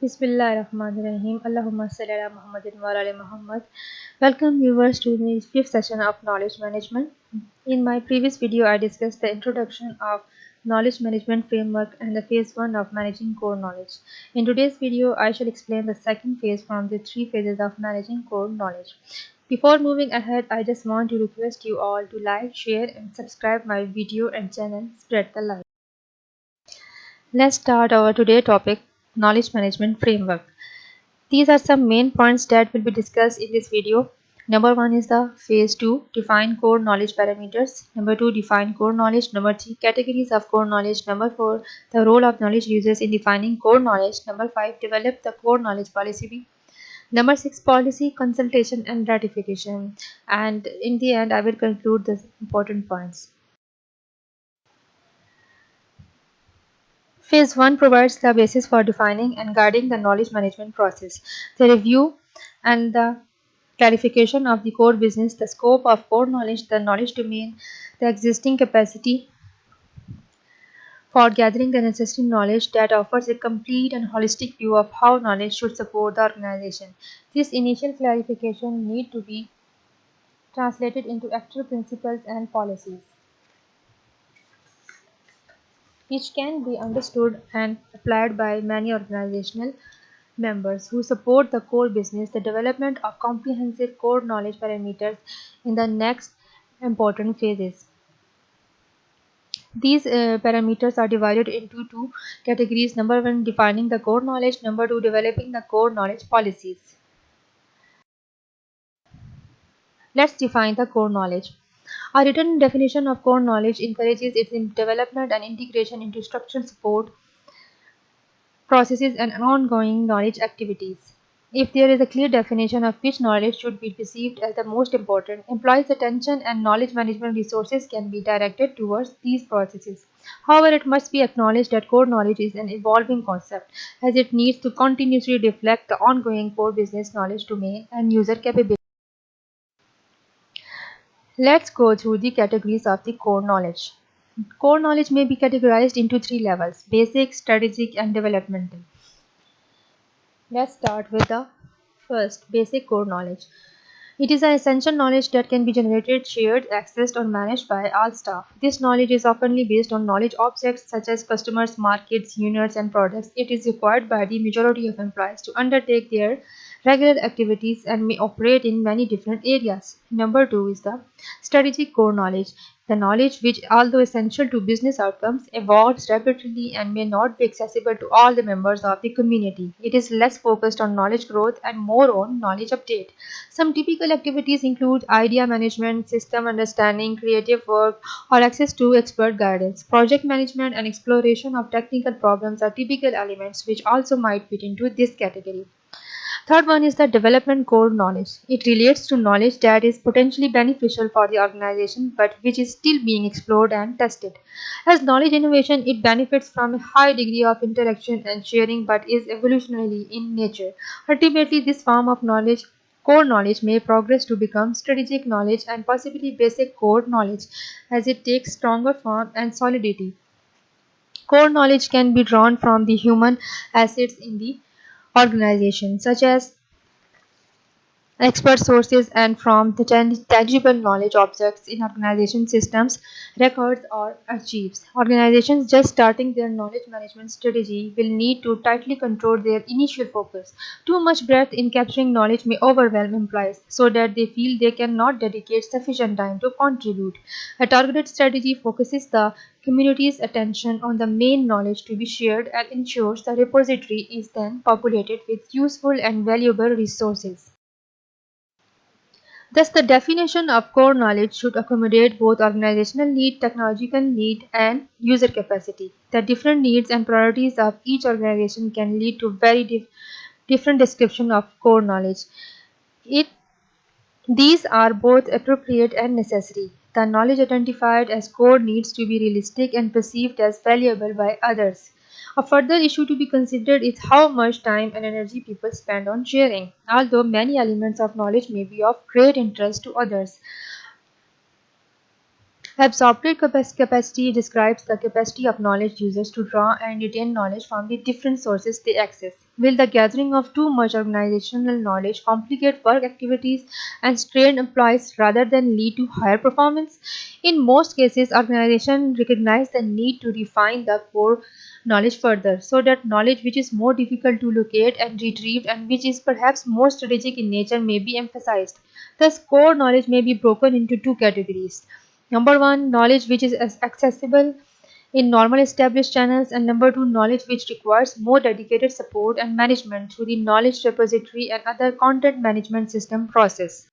Bismillahirrahmanirrahim. Allahumma salli ala Muhammadin wa ala Muhammad. Welcome viewers to the fifth session of knowledge management. In my previous video, I discussed the introduction of knowledge management framework and the phase 1 of managing core knowledge. In today's video, I shall explain the second phase from the three phases of managing core knowledge. Before moving ahead, I just want to request you all to like, share and subscribe my video and channel. Spread the light. Let's start our today topic, knowledge management framework. These are some main points that will be discussed in this video. Number 1 is the phase 2, define core knowledge parameters. Number 2, define core knowledge. Number 3, categories of core knowledge. Number 4, the role of knowledge users in defining core knowledge. Number 5, develop the core knowledge policy. Number 6, policy, consultation and ratification. And in the end, I will conclude the important points. Phase 1 provides the basis for defining and guiding the knowledge management process. The review and the clarification of the core business, the scope of core knowledge, the knowledge domain, the existing capacity for gathering the necessary knowledge that offers a complete and holistic view of how knowledge should support the organization. This initial clarification need to be translated into actual principles and policies, which can be understood and applied by many organizational members who support the core business. The development of comprehensive core knowledge parameters in the next important phases. These parameters are divided into two categories. Number 1, defining the core knowledge. Number 2, developing the core knowledge policies. Let's define the core knowledge. A written definition of core knowledge encourages its development and integration into structured support processes and ongoing knowledge activities. If there is a clear definition of which knowledge should be perceived as the most important, employees' attention and knowledge management resources can be directed towards these processes. However, it must be acknowledged that core knowledge is an evolving concept, as it needs to continuously reflect the ongoing core business knowledge domain and user capability. Let's go through the categories of the core knowledge. Core knowledge may be categorized into three levels: basic, strategic, and developmental. Let's start with the first, basic core knowledge. It is an essential knowledge that can be generated, shared, accessed, or managed by all staff. This knowledge is often based on knowledge objects such as customers, markets, units, and products. It is required by the majority of employees to undertake their regular activities and may operate in many different areas. Number 2 is the strategic core knowledge. The knowledge which, although essential to business outcomes, evolves rapidly and may not be accessible to all the members of the community. It is less focused on knowledge growth and more on knowledge update. Some typical activities include idea management, system understanding, creative work, or access to expert guidance. Project management and exploration of technical problems are typical elements which also might fit into this category. Third one is the development core knowledge. It relates to knowledge that is potentially beneficial for the organization but which is still being explored and tested. As knowledge innovation, it benefits from a high degree of interaction and sharing but is evolutionary in nature. Ultimately, this form of knowledge, core knowledge, may progress to become strategic knowledge and possibly basic core knowledge as it takes stronger form and solidity. Core knowledge can be drawn from the human assets in the organization, such as expert sources, and from the tangible knowledge objects in organization systems, records, or archives. Organizations just starting their knowledge management strategy will need to tightly control their initial focus. Too much breadth in capturing knowledge may overwhelm employees so that they feel they cannot dedicate sufficient time to contribute. A targeted strategy focuses the community's attention on the main knowledge to be shared and ensures the repository is then populated with useful and valuable resources. Thus, the definition of core knowledge should accommodate both organizational need, technological need, and user capacity. The different needs and priorities of each organization can lead to very different description of core knowledge. It These are both appropriate and necessary. The knowledge identified as core needs to be realistic and perceived as valuable by others. A further issue to be considered is how much time and energy people spend on sharing. Although many elements of knowledge may be of great interest to others, Absorptive capacity describes the capacity of knowledge users to draw and retain knowledge from the different sources they access. Will the gathering of too much organizational knowledge complicate work activities and strain employees rather than lead to higher performance? In most cases, organizations recognize the need to refine the core knowledge further so that knowledge which is more difficult to locate and retrieve and which is perhaps more strategic in nature may be emphasized. Thus, core knowledge may be broken into two categories. Number one, knowledge which is accessible in normal established channels, and number two, knowledge which requires more dedicated support and management through the knowledge repository and other content management system process.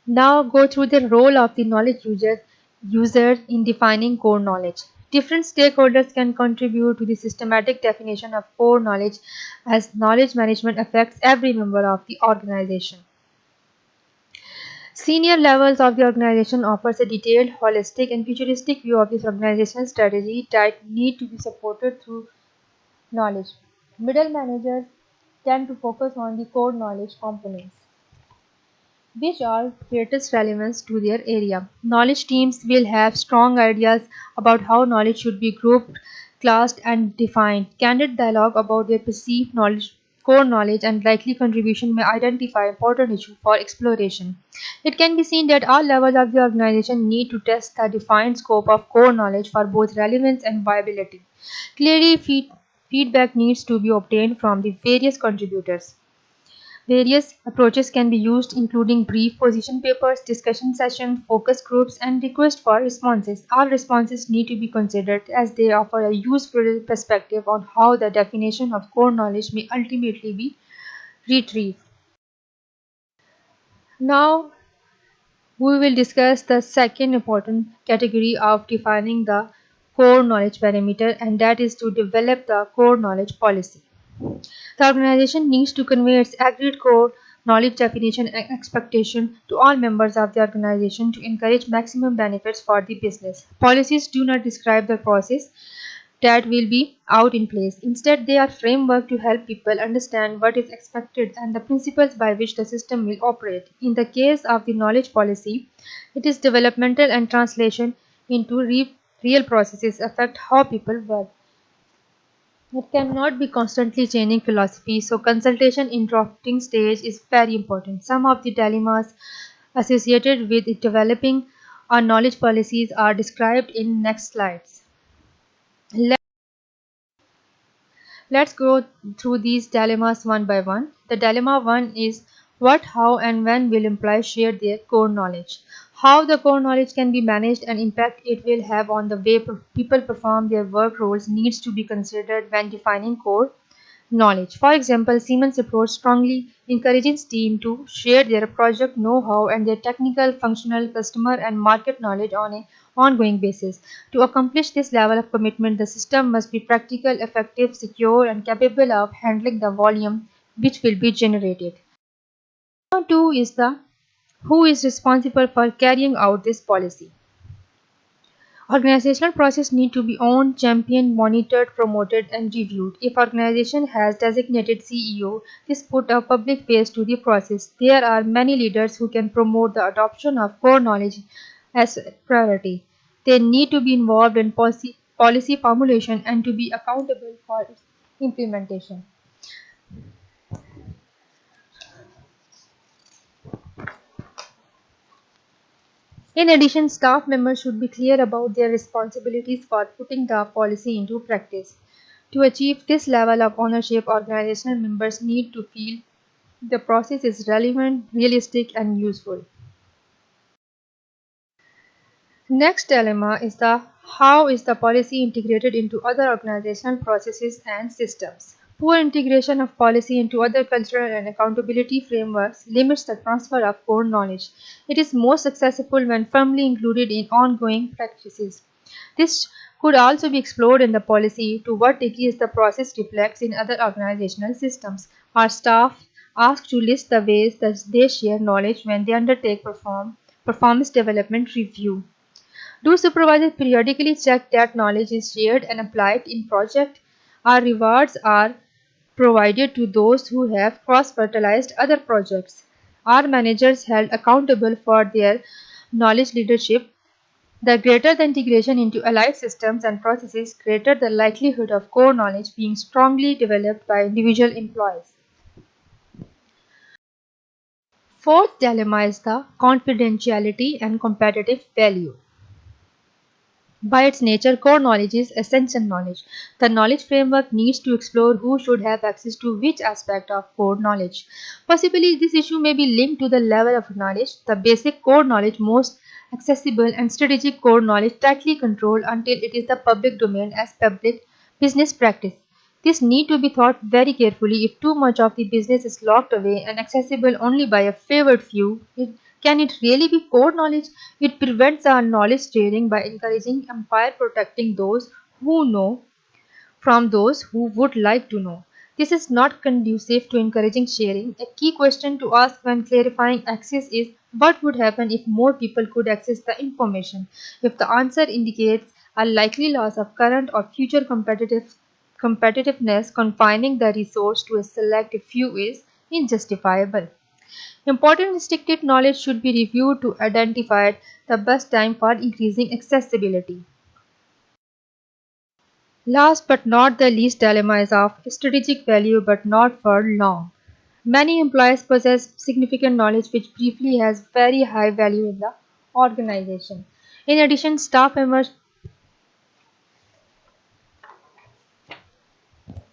Now go through the role of the user in defining core knowledge. Different stakeholders can contribute to the systematic definition of core knowledge as knowledge management affects every member of the organization. Senior levels of the organization offers a detailed, holistic, and futuristic view of this organizational strategy that need to be supported through knowledge. Middle managers tend to focus on the core knowledge components, which are greatest relevance to their area. Knowledge teams will have strong ideas about how knowledge should be grouped, classed, and defined. Candid dialogue about their perceived knowledge, core knowledge, and likely contribution may identify important issues for exploration. It can be seen that all levels of the organization need to test the defined scope of core knowledge for both relevance and viability. Clearly, feedback needs to be obtained from the various contributors. Various approaches can be used, including brief position papers, discussion sessions, focus groups, and requests for responses. All responses need to be considered as they offer a useful perspective on how the definition of core knowledge may ultimately be retrieved. Now, we will discuss the second important category of defining the core knowledge parameter, and that is to develop the core knowledge policy. The organization needs to convey its agreed core knowledge definition and expectation to all members of the organization to encourage maximum benefits for the business. Policies do not describe the process that will be out in place. Instead, they are framework to help people understand what is expected and the principles by which the system will operate. In the case of the knowledge policy, it is developmental and translation into real processes affect how people work. It cannot be constantly changing philosophy, so consultation in drafting stage is very important. Some of the dilemmas associated with developing our knowledge policies are described in next slides. Let's go through these dilemmas one by one. The dilemma one is what, how, and when will employees share their core knowledge? How the core knowledge can be managed and impact it will have on the way people perform their work roles needs to be considered when defining core knowledge. For example, Siemens approach strongly encourages team to share their project know-how and their technical, functional, customer, and market knowledge on an ongoing basis. To accomplish this level of commitment, the system must be practical, effective, secure, and capable of handling the volume which will be generated. Now, two is the who is responsible for carrying out this policy. Organizational process need to be owned, championed, monitored, promoted, and reviewed. If organization has designated CEO, this put a public face to the process. There are many leaders who can promote the adoption of core knowledge as a priority. They need to be involved in policy formulation and to be accountable for its implementation. In addition, staff members should be clear about their responsibilities for putting the policy into practice. To achieve this level of ownership, organizational members need to feel the process is relevant, realistic, and useful. Next dilemma is the how is the policy integrated into other organizational processes and systems. Poor integration of policy into other cultural and accountability frameworks limits the transfer of core knowledge. It is most successful when firmly included in ongoing practices. This could also be explored in the policy to what degree the process reflects in other organizational systems. Our staff asked to list the ways that they share knowledge when they undertake performance development review. Do supervisors periodically check that knowledge is shared and applied in project? Our rewards are provided to those who have cross-fertilized other projects. Are managers held accountable for their knowledge leadership? The greater the integration into allied systems and processes, greater the likelihood of core knowledge being strongly developed by individual employees. Fourth dilemma is the confidentiality and competitive value. By its nature, core knowledge is essential knowledge. The knowledge framework needs to explore who should have access to which aspect of core knowledge. Possibly, this issue may be linked to the level of knowledge, the basic core knowledge most accessible and strategic core knowledge tightly controlled until it is the public domain as public business practice. This need to be thought very carefully. If too much of the business is locked away and accessible only by a favored few, can it really be core knowledge? It prevents our knowledge sharing by encouraging empire protecting those who know from those who would like to know. This is not conducive to encouraging sharing. A key question to ask when clarifying access is what would happen if more people could access the information? If the answer indicates a likely loss of current or future competitiveness, confining the resource to a select few is injustifiable. Important restricted knowledge should be reviewed to identify the best time for increasing accessibility. Last but not the least dilemma is of strategic value but not for long. Many employees possess significant knowledge which briefly has very high value in the organization. In addition, staff members,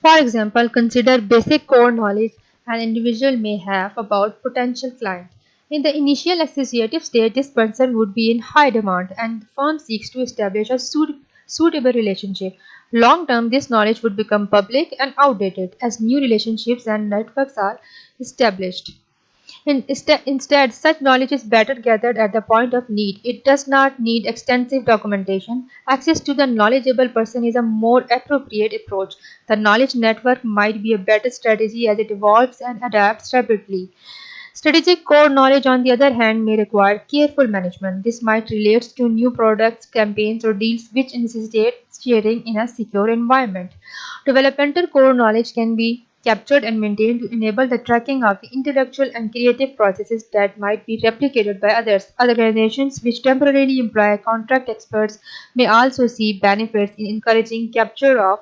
for example, consider basic core knowledge an individual may have about potential clients. In the initial associative stage, this person would be in high demand and the firm seeks to establish a suitable relationship. Long term, this knowledge would become public and outdated as new relationships and networks are established. Instead, such knowledge is better gathered at the point of need. It does not need extensive documentation. Access to the knowledgeable person is a more appropriate approach. The knowledge network might be a better strategy as it evolves and adapts rapidly. Strategic core knowledge, on the other hand, may require careful management. This might relate to new products, campaigns, or deals which necessitate sharing in a secure environment. Developmental core knowledge can be captured and maintained to enable the tracking of the intellectual and creative processes that might be replicated by others. Organizations which temporarily employ contract experts may also see benefits in encouraging capture of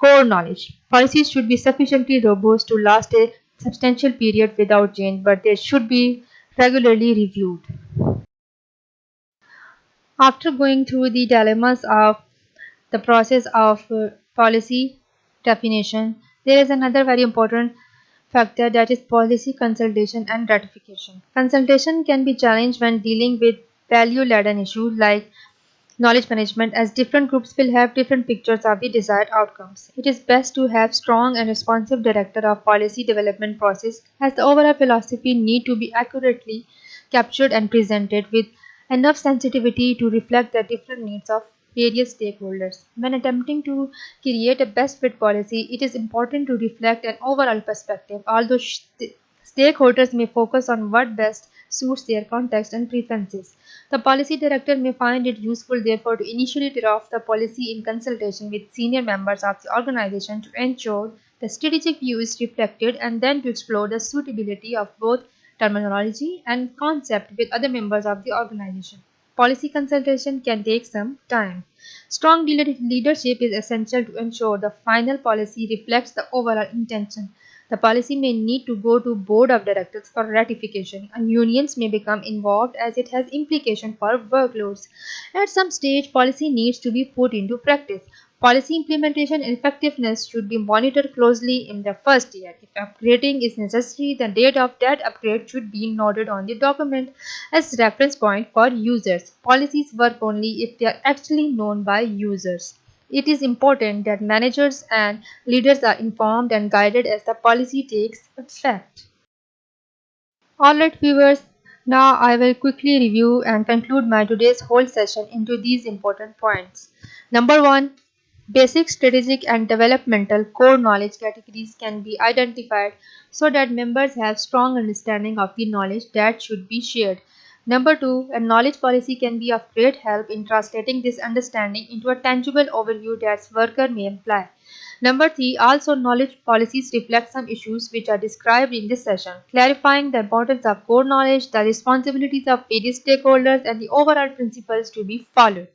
core knowledge. Policies should be sufficiently robust to last a substantial period without change, but they should be regularly reviewed. After going through the dilemmas of the process of policy definition, there is another very important factor that is policy consultation and ratification. Consultation can be challenged when dealing with value-laden issues like knowledge management, as different groups will have different pictures of the desired outcomes. It is best to have strong and responsive director of policy development process as the overall philosophy need to be accurately captured and presented with enough sensitivity to reflect the different needs of various stakeholders. When attempting to create a best fit policy, it is important to reflect an overall perspective, although stakeholders may focus on what best suits their context and preferences. The policy director may find it useful, therefore, to initially draft the policy in consultation with senior members of the organization to ensure the strategic view is reflected and then to explore the suitability of both terminology and concept with other members of the organization. Policy consultation can take some time. Strong leadership is essential to ensure the final policy reflects the overall intention. The policy may need to go to board of directors for ratification, and unions may become involved as it has implication for workloads. At some stage, policy needs to be put into practice. Policy implementation and effectiveness should be monitored closely in the first year. If upgrading is necessary, the date of that upgrade should be noted on the document as reference point for users. Policies work only if they are actually known by users. It is important that managers and leaders are informed and guided as the policy takes effect. Alright viewers, now I will quickly review and conclude my today's whole session into these important points. Number 1. Basic strategic and developmental core knowledge categories can be identified so that members have strong understanding of the knowledge that should be shared. Number two, a knowledge policy can be of great help in translating this understanding into a tangible overview that worker may apply. Number three, also knowledge policies reflect some issues which are described in this session, clarifying the importance of core knowledge, the responsibilities of various stakeholders, and the overall principles to be followed.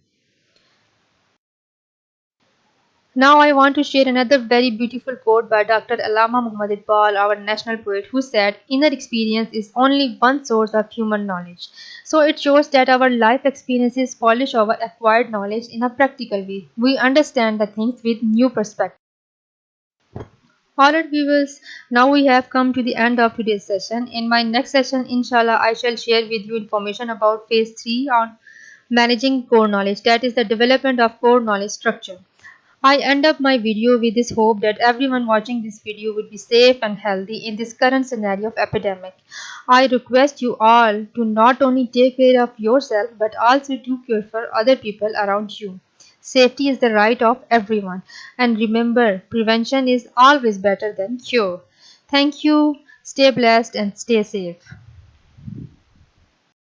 Now I want to share another very beautiful quote by Dr. Allama Muhammad Iqbal, our national poet, who said, "Inner experience is only one source of human knowledge." So it shows that our life experiences polish our acquired knowledge in a practical way. We understand the things with new perspective. Alright viewers, now we have come to the end of today's session. In my next session, inshallah, I shall share with you information about phase 3 on managing core knowledge, that is the development of core knowledge structure. I end up my video with this hope that everyone watching this video would be safe and healthy in this current scenario of epidemic. I request you all to not only take care of yourself but also to care for other people around you. Safety is the right of everyone. And remember, prevention is always better than cure. Thank you. Stay blessed and stay safe.